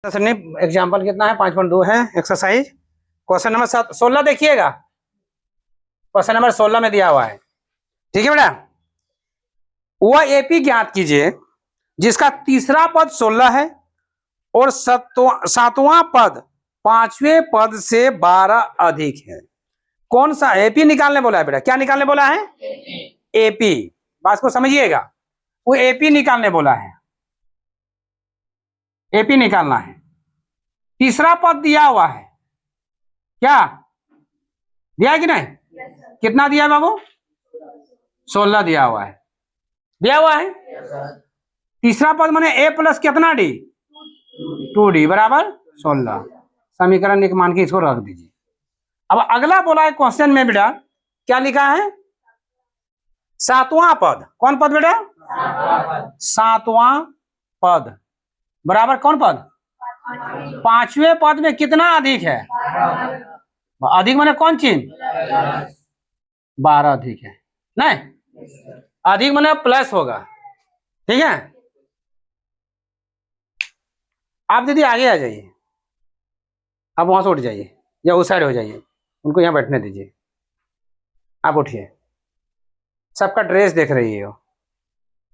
Sir ने example कितना है 5.2 है एक्सरसाइज क्वेश्चन नंबर 16 देखिएगा। क्वेश्चन नंबर 16 में दिया हुआ है, ठीक है बेटा। वह एपी ज्ञात कीजिए जिसका तीसरा पद 16 है और सातवां पद पांचवें पद से 12 अधिक है। कौन सा एपी निकालने बोला है बेटा? क्या निकालने बोला है? एपी। बात को समझिएगा, वो एपी निकालने बोला है, एपी निकालना है। तीसरा पद दिया हुआ है, क्या दिया है कि नहीं? कितना दिया है बाबू? 16 दिया हुआ है, दिया हुआ है। तीसरा पद माने ए प्लस कितना डी? 2d बराबर 16। समीकरण एक मान के इसको रख दीजिए। अब अगला बोला है क्वेश्चन में बेटा, क्या लिखा है? सातवां पद। कौन पद बेटा? सातवां पद बराबर कौन पद? पांचवें पद में कितना अधिक है? अधिक माने कौन चीज? 12 अधिक है, नहीं अधिक माने प्लस होगा, ठीक है। आप दीदी आगे आ जाइए, आप वहां से उठ जाइए या उस साइड हो जाइए, उनको यहाँ बैठने दीजिए। आप उठिए, सबका ड्रेस देख रही है।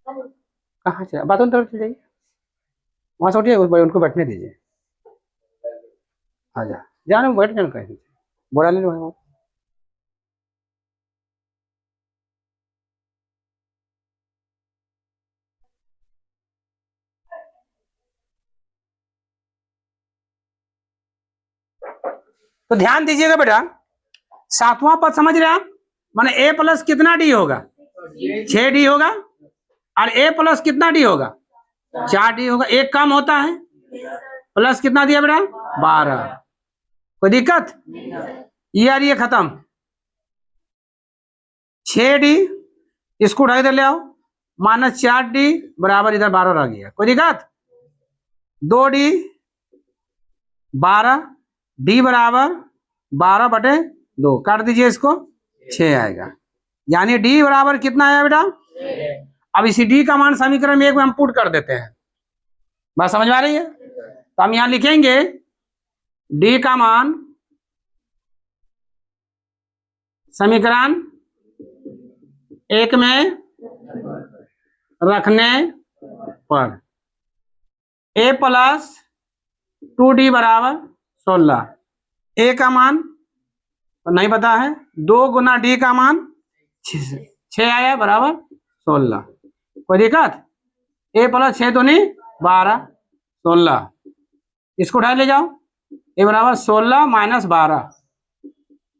कहाँ से बाथरूम तरफ चल जाइए, वहां से उठिए, उनको बैठने दीजिए। आ जा जाने बैठ जाना, कहीं बोला ले लो। तो ध्यान दीजिएगा बेटा, सातवां पद समझ रहे आप? माने ए प्लस कितना डी होगा? 6d होगा। और ए प्लस कितना डी होगा? 4d होगा। एक कम होता है, प्लस कितना दिया बेटा? 12। कोई दिक्कत? यार ये खत्म। 6d इसको उठा इधर ले आओ, माइनस 4d बराबर इधर 12 रह गया। कोई दिक्कत? 2d 12, d बराबर 12/2 काट दीजिए इसको, 6 आएगा। यानी d बराबर कितना आया बेटा? अब इसी d का मान समीकरण में एक में हम पुट कर देते हैं। बात समझ में आ रही है? तो हम यहां लिखेंगे d का मान समीकरण एक में रखने पर a प्लस 2d बराबर 16। ए का मान नहीं पता है, 2 गुना डी का मान 6 आया बराबर 16। कोई दिक्कत? ए प्लस 6 दूनी 12, 16 इसको उठा ले जाओ। ए बराबर 16 माइनस 12,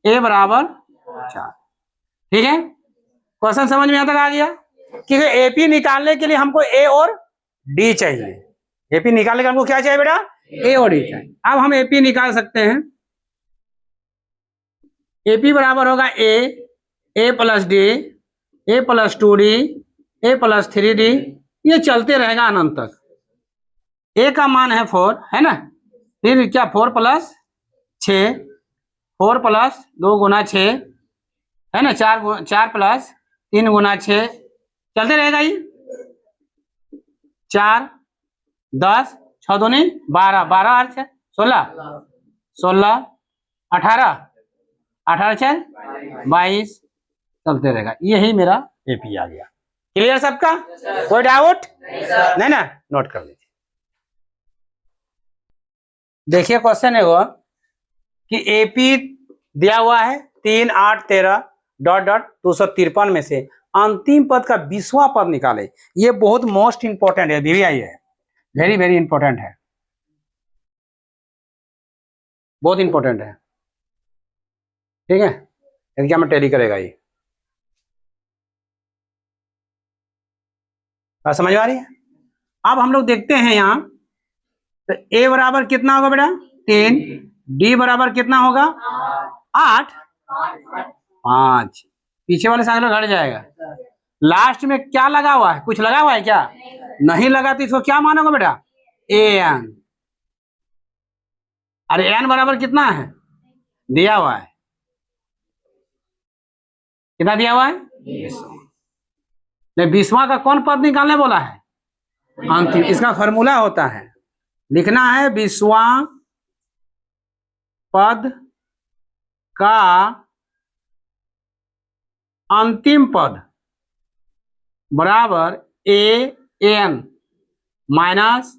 ए बराबर 4। ठीक है, क्वेश्चन समझ में यहाँ तक आ गया? क्योंकि एपी निकालने के लिए हमको ए और डी चाहिए। एपी निकालने के हमको क्या चाहिए बेटा? ए और डी चाहिए। अब हम एपी निकाल सकते हैं। एपी बराबर होगा ए प्लस डी, ए प्लस 2d, ए प्लस 3d, ये चलते रहेगा अनंत तक। ए का मान है 4, है ना? फिर क्या 4 प्लस 6, 4 प्लस 2 गुना 6, है ना? 4 प्लस 3 गुना 6, चलते रहेगा ये। 4 10 6 दूनी 12, 12 8 16, 16 18, 18 6 22, चलते रहेगा। यही मेरा एपी आ गया। क्लियर सबका? कोई डाउट नहीं ना? नोट कर लीजिए। देखिए क्वेश्चन है वो कि एपी दिया हुआ है 3 8 13 ... 253 में से अंतिम पद का 20वां पद निकाले। ये बहुत मोस्ट इंपॉर्टेंट है, VVI है, वेरी वेरी इंपॉर्टेंट है, बहुत इंपॉर्टेंट है। ठीक है, एग्जाम में टैली करेगा ये। बात समझ में आ रही है? अब हम लोग देखते हैं यहाँ, तो ए बराबर कितना होगा बेटा? 3, डी बराबर कितना होगा? 8, 5, पीछे वाले साइड में घट जाएगा। लास्ट में क्या लगा हुआ है? कुछ लगा हुआ है क्या? नहीं लगा तो इसको क्या मानोगे बेटा? an। अरे n बराबर कितना है? दिया हुआ है, कितना दिया हुआ है? 20वां का कौन पद निकालने बोला है? अंतिम। इसका फॉर्मूला होता है लिखना है बीसवां पद का अंतिम पद बराबर a n minus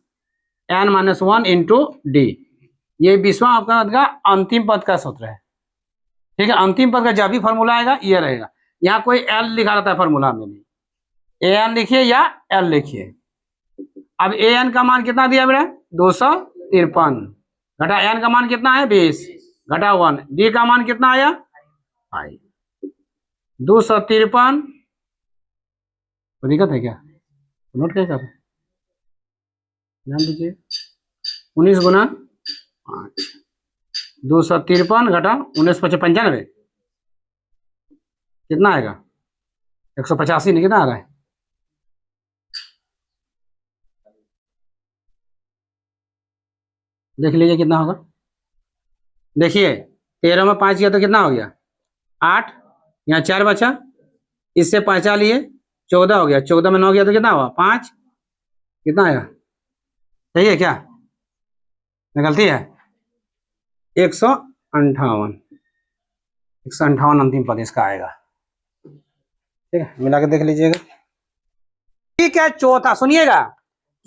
n minus 1 into d. ये 20वां आपका पद का अंतिम पद का सूत्र है। ठीक है, अंतिम पद का जब भी फॉर्मूला आएगा ये रहेगा। यहाँ कोई एल लिखा रहता है फॉर्मूला में, नहीं ए एन लिखिए या एल लिखिए। अब ए एन का मान कितना दिया बेटा 253 घटा एन का मान कितना है 20 घटा 1, डी का मान कितना आया 253। कोई दिक्कत है क्या? नोट क्या कर ध्यान दीजिए। 19 गुना 5 253 घटा 19 × 5 = 95 कितना आएगा 185 नहीं, कितना आ रहा है? देख लीजिए कितना होगा। देखिए 13 में 5 किया तो कितना हो गया 8, यहाँ 4 बचा, इससे 5 लिए 14 हो गया, 14 में 9 गया तो कितना हुआ 5, कितना आया? सही है क्या? गलती है? 158 अंतिम पद इसका आएगा। ठीक है, मिला के देख लीजिएगा। ठीक है, चौथा सुनिएगा,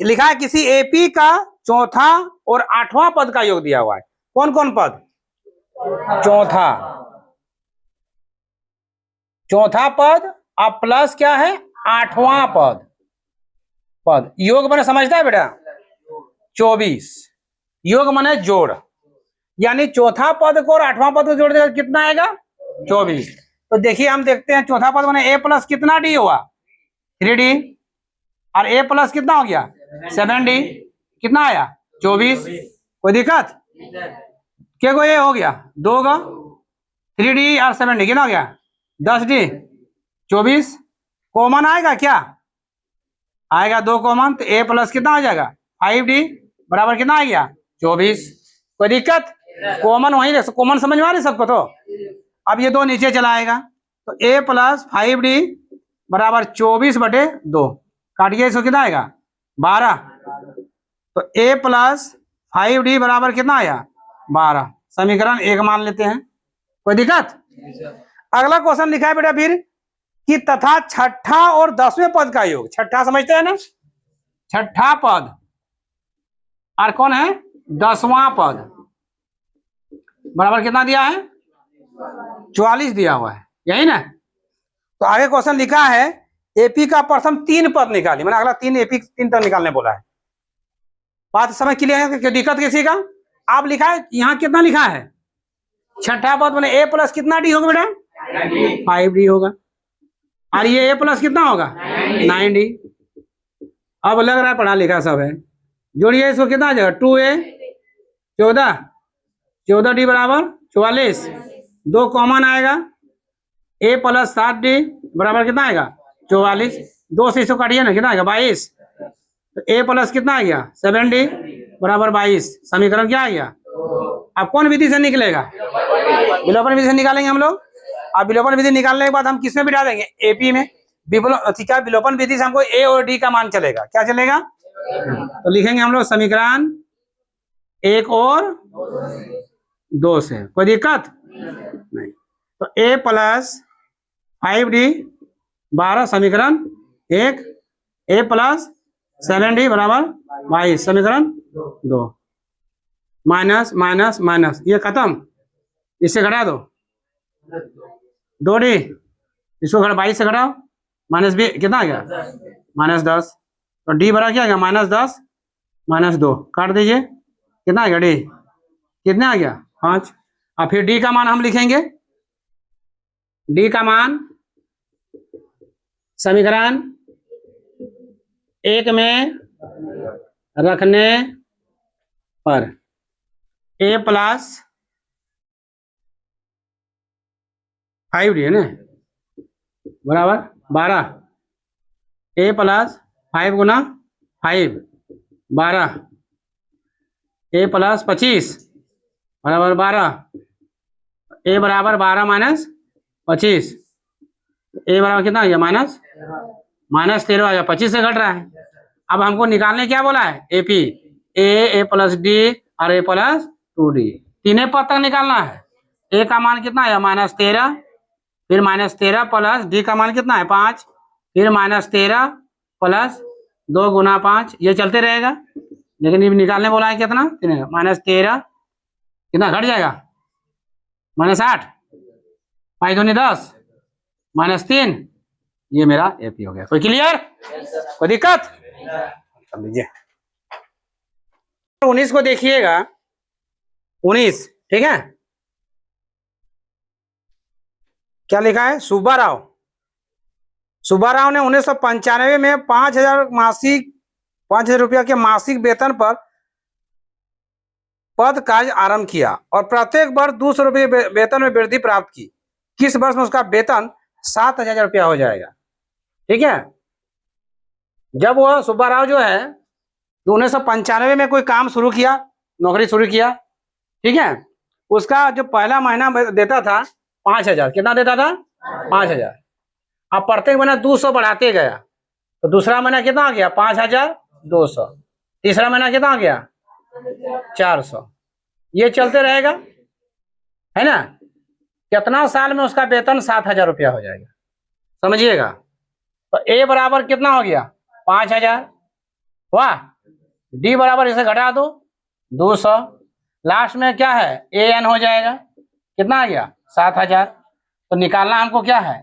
लिखा है किसी एपी का चौथा और 8वां पद का योग दिया हुआ है। कौन कौन पद? चौथा पद अब प्लस क्या है 8वां पद योग मैंने समझता है बेटा 24। योग माने जोड़, यानी चौथा पद को और 8वां पद को जोड़ देगा कितना आएगा 24। तो देखिए हम देखते हैं चौथा पद माने ए प्लस कितना डी हुआ 3d और ए प्लस कितना हो गया 7d, कितना आया 24। कोई दिक्कत? क्या को ये हो गया 2 का 3d और 7d कितना हो गया 10d 24। कॉमन आएगा क्या? आएगा 2 कॉमन, तो ए प्लस कितना हो जाएगा 5d बराबर कितना आ गया 24। कोई दिक्कत? कॉमन वहीं रख, कॉमन समझ में आ रही सबको? तो अब ये 2 नीचे चला आएगा, तो a प्लस 5d बराबर 24/2 काटिए, इसको कितना आएगा 12। तो a प्लस 5d बराबर कितना आया 12। समीकरण 1 मान लेते हैं। कोई दिक्कत? अगला क्वेश्चन लिखा है बेटा फिर कि तथा छठा और 10वें पद का योग। छठा समझते हैं ना, छठा पद और कौन है 10वां पद बराबर कितना दिया है 44 दिया हुआ है, यही ना। तो आगे क्वेश्चन लिखा है एपी का प्रथम 3 पद निकाली, मैंने अगला 3 एपी 3 तक निकालने बोला है। बात समझ क्लियर है? कि दिक्कत किसी का? आप लिखा है यहाँ कितना लिखा है छठा पद मैंने ए प्लस कितना डी होगा बेटा 5d होगा, और ये ए प्लस कितना होगा 9d। अब लग रहा है पढ़ा लिखा सब है, जोड़िए इसको कितना आ जाएगा 2a 14d बराबर 44, 2 कॉमन आएगा, a प्लस 7d बराबर कितना आएगा 44, 2 से इसको काटिए ना कितना आएगा 22। तो a प्लस कितना आ गया 7d बराबर 22। समीकरण क्या आ गया? अब कौन विधि से निकलेगा? विलोपन विधि से निकालेंगे हम लोग। अब विलोपन विधि निकालने के बाद हम किसमें बिठा देंगे एपी में। विलोपन विधि से हमको ए और डी का मान चलेगा, क्या चलेगा? तो लिखेंगे हम लोग समीकरण 1 और 2 से। कोई दिक्कत नहीं। तो a प्लस 5d 12 समीकरण 1, a प्लस 7d बराबर 22 समीकरण 2, माइनस माइनस माइनस ये खत्म, इससे घटा दो 2d, इसको घटा 22 से घटाओ माइनस b कितना आ गया -10। तो d बराबर क्या आ गया -10 -2 काट दीजिए, कितना आ गया d कितना आ गया 5। और फिर d का मान हम लिखेंगे, d का मान समीकरण 1 में रखने पर a प्लस 5d है ना बराबर 12, a plus 5 Guna 5 12, a plus 25 बराबर 12, a बराबर 12 माइनस 25, a बराबर कितना आ गया -13 आ गया, 25 से घट रहा है। अब हमको निकालने क्या बोला है एपी, ए प्लस डी और ए प्लस 2d, तीनों पद तक निकालना है। ए का मान कितना है -13, फिर -13 प्लस डी का मान कितना है 5, फिर -13 प्लस 2 गुना 5, ये चलते रहेगा। लेकिन ये निकालने बोला है कितना, -13 कितना घट जाएगा -8, 5 दूनी 10, -3, ये मेरा एपी हो गया। कोई क्लियर, कोई दिक्कत कर लीजिए। 19 को देखिएगा, 19 ठीक है, क्या लिखा है, सुब्बाराव ने 1995 में 5,000 रुपया के मासिक वेतन पर पद कार्य आरंभ किया और प्रत्येक वर्ष 200 रुपये वेतन में वृद्धि प्राप्त की। किस वर्ष में उसका वेतन 7,000 रुपया हो जाएगा। ठीक है, जब वह सुब्बाराव जो है 1995 में कोई काम शुरू किया, नौकरी शुरू किया, ठीक है, उसका जो पहला महीना देता था 5,000, कितना देता था 5,000। अब प्रत्येक महीना 200 बढ़ाते गया, तो दूसरा महीना कितना आ गया 5,200, तीसरा महीना कितना आ गया 400, ये चलते रहेगा, है ना। कितना साल में उसका वेतन 7,000 रुपया हो जाएगा, समझिएगा। तो ए बराबर कितना हो गया 5,000, वाह, डी बराबर इसे घटा दो 200, लास्ट में क्या है ए एन हो जाएगा, कितना आ गया 7,000। तो निकालना हमको क्या है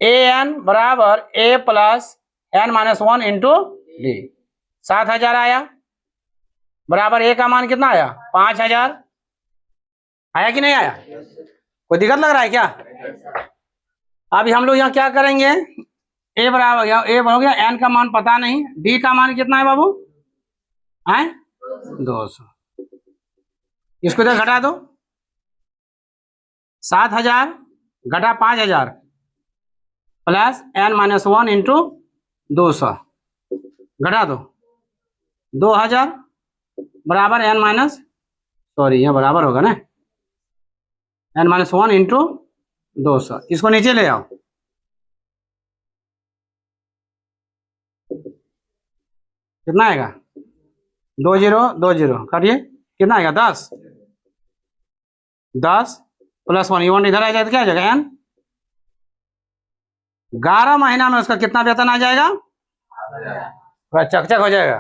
ए एन बराबर a plus n minus 1 into d, 7,000 आया, बराबर ए का मान कितना आया 5,000, आया कि नहीं आया, कोई दिक्कत लग रहा है क्या। अभी हम लोग यहाँ क्या करेंगे, ए बराबर ए हो गया, एन का मान पता नहीं, डी का मान कितना है बाबू, है 200, इसको इधर घटा दो, 7,000 घटा 5,000 प्लस एन माइनस 1 इंटू 200, घटा दो 2,000 बराबर एन माइनस, सॉरी यहाँ बराबर होगा ना, एन माइनस 1 इंटू 200, इसको नीचे ले आओ, कितना आएगा 2020 काटिए, कितना आएगा 10 प्लस 1, ये इधर आ जाए तो क्या आ जाएगा एन, 11 महीना में उसका कितना वेतन आ जाएगा, थोड़ा चकचक हो जाएगा।